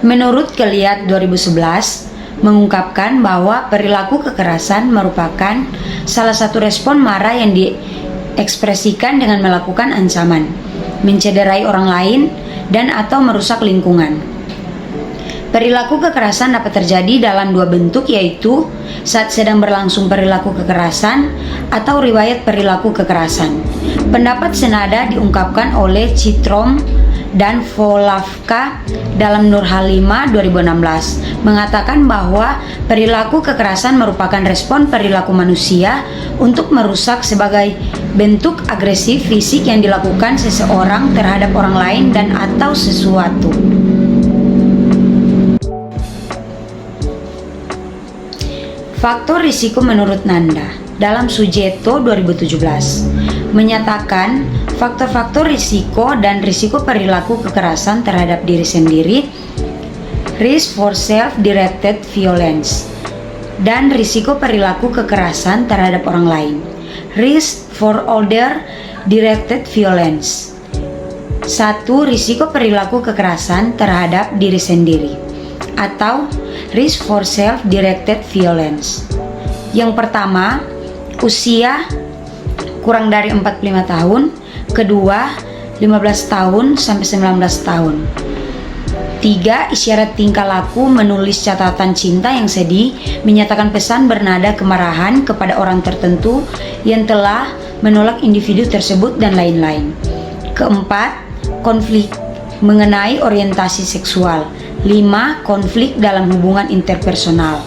Menurut Keliat 2011, mengungkapkan bahwa perilaku kekerasan merupakan salah satu respon marah yang diekspresikan dengan melakukan ancaman, mencederai orang lain, dan atau merusak lingkungan. Perilaku kekerasan dapat terjadi dalam dua bentuk, yaitu saat sedang berlangsung perilaku kekerasan atau riwayat perilaku kekerasan. Pendapat senada diungkapkan oleh Citrom dan Volavka dalam Nur Halimah 2016, mengatakan bahwa perilaku kekerasan merupakan respon perilaku manusia untuk merusak sebagai bentuk agresif fisik yang dilakukan seseorang terhadap orang lain dan atau sesuatu. Faktor risiko menurut Nanda dalam Sujeto 2017 menyatakan faktor-faktor risiko dan risiko perilaku kekerasan terhadap diri sendiri, risk for self-directed violence, dan risiko perilaku kekerasan terhadap orang lain, risk for other directed violence. 1. Risiko perilaku kekerasan terhadap diri sendiri atau risk for self-directed violence. Yang pertama, usia kurang dari 45 tahun, kedua 15 tahun sampai 19 tahun. 3. Isyarat tingkah laku menulis catatan cinta yang sedih, menyatakan pesan bernada kemarahan kepada orang tertentu yang telah menolak individu tersebut dan lain-lain. Keempat, konflik mengenai orientasi seksual. 5. Konflik dalam hubungan interpersonal.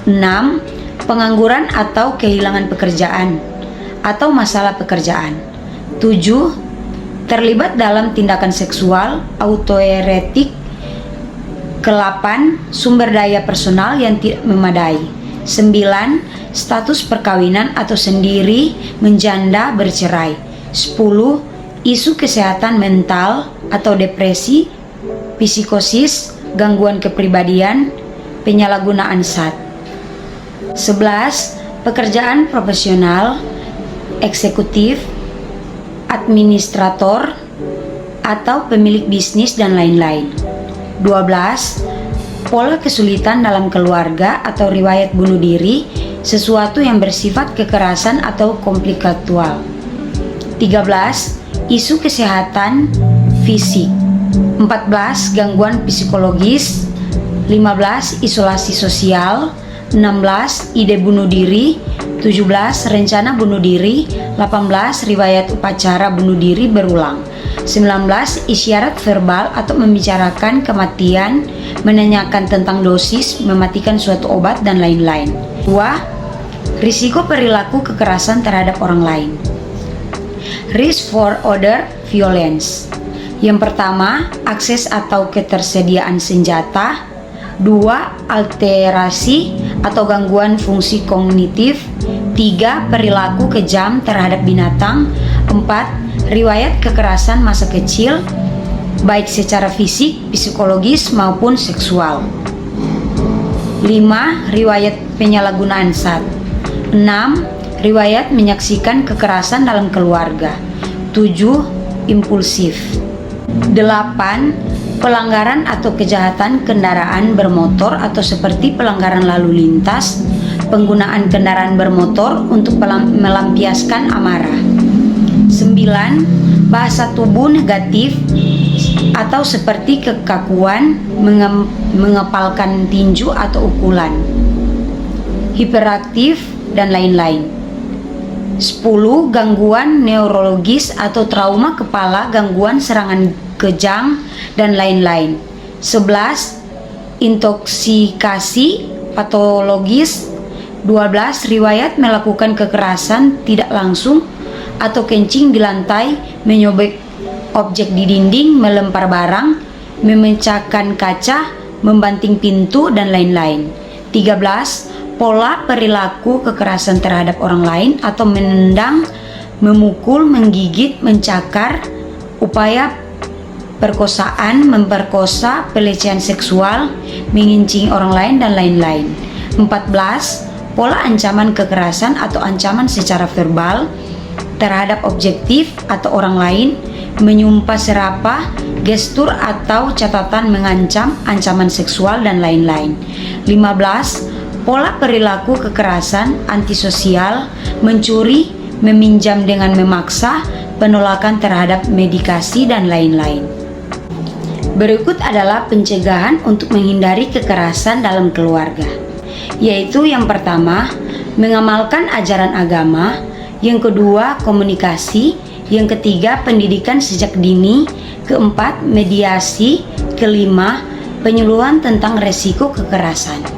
6. Pengangguran atau kehilangan pekerjaan atau masalah pekerjaan. 7. Terlibat dalam tindakan seksual autoerotik. 8. Sumber daya personal yang tidak memadai. 9. Status perkawinan atau sendiri, menjanda, bercerai. 10. Isu kesehatan mental atau depresi, psikosis, gangguan kepribadian, penyalahgunaan zat. 11. Pekerjaan profesional, eksekutif, administrator, atau pemilik bisnis dan lain-lain. 12. Pola kesulitan dalam keluarga atau riwayat bunuh diri, sesuatu yang bersifat kekerasan atau komplikatual. 13. Isu kesehatan fisik. 14. Gangguan psikologis. 15. Isolasi sosial. 16. Ide bunuh diri. 17. Rencana bunuh diri. 18. Riwayat upacara bunuh diri berulang. 19. Isyarat verbal atau membicarakan kematian, menanyakan tentang dosis, mematikan suatu obat, dan lain-lain. 2. Risiko perilaku kekerasan terhadap orang lain. Risk for other violence. Yang pertama, akses atau ketersediaan senjata. 2. Alterasi atau gangguan fungsi kognitif. 3. Perilaku kejam terhadap binatang. 4. Riwayat kekerasan masa kecil, baik secara fisik, psikologis, maupun seksual. 5. Riwayat penyalahgunaan zat. 6. Riwayat menyaksikan kekerasan dalam keluarga. 7. Impulsif. 8. Pelanggaran atau kejahatan kendaraan bermotor atau seperti pelanggaran lalu lintas, penggunaan kendaraan bermotor untuk melampiaskan amarah. 9. Bahasa tubuh negatif atau seperti kekakuan, mengepalkan tinju atau ukulan, hiperaktif, dan lain-lain. 10. Gangguan neurologis atau trauma kepala, gangguan serangan kejang, dan lain-lain. 11. Intoksikasi patologis. 12. Riwayat melakukan kekerasan tidak langsung atau kencing di lantai, menyobek objek di dinding, melempar barang, memecahkan kaca, membanting pintu, dan lain-lain. 13. Pola perilaku kekerasan terhadap orang lain atau menendang, memukul, menggigit, mencakar, upaya perkosaan, memperkosa, pelecehan seksual, mengincing orang lain, dan lain-lain. 14. Pola ancaman kekerasan atau ancaman secara verbal terhadap objektif atau orang lain, menyumpah serapah, gestur atau catatan mengancam, ancaman seksual, dan lain-lain. 15. Pola perilaku kekerasan, antisosial, mencuri, meminjam dengan memaksa, penolakan terhadap medikasi, dan lain-lain. Berikut adalah pencegahan untuk menghindari kekerasan dalam keluarga, yaitu yang pertama, mengamalkan ajaran agama, yang kedua, komunikasi, yang ketiga, pendidikan sejak dini, keempat, mediasi, kelima, penyuluhan tentang resiko kekerasan.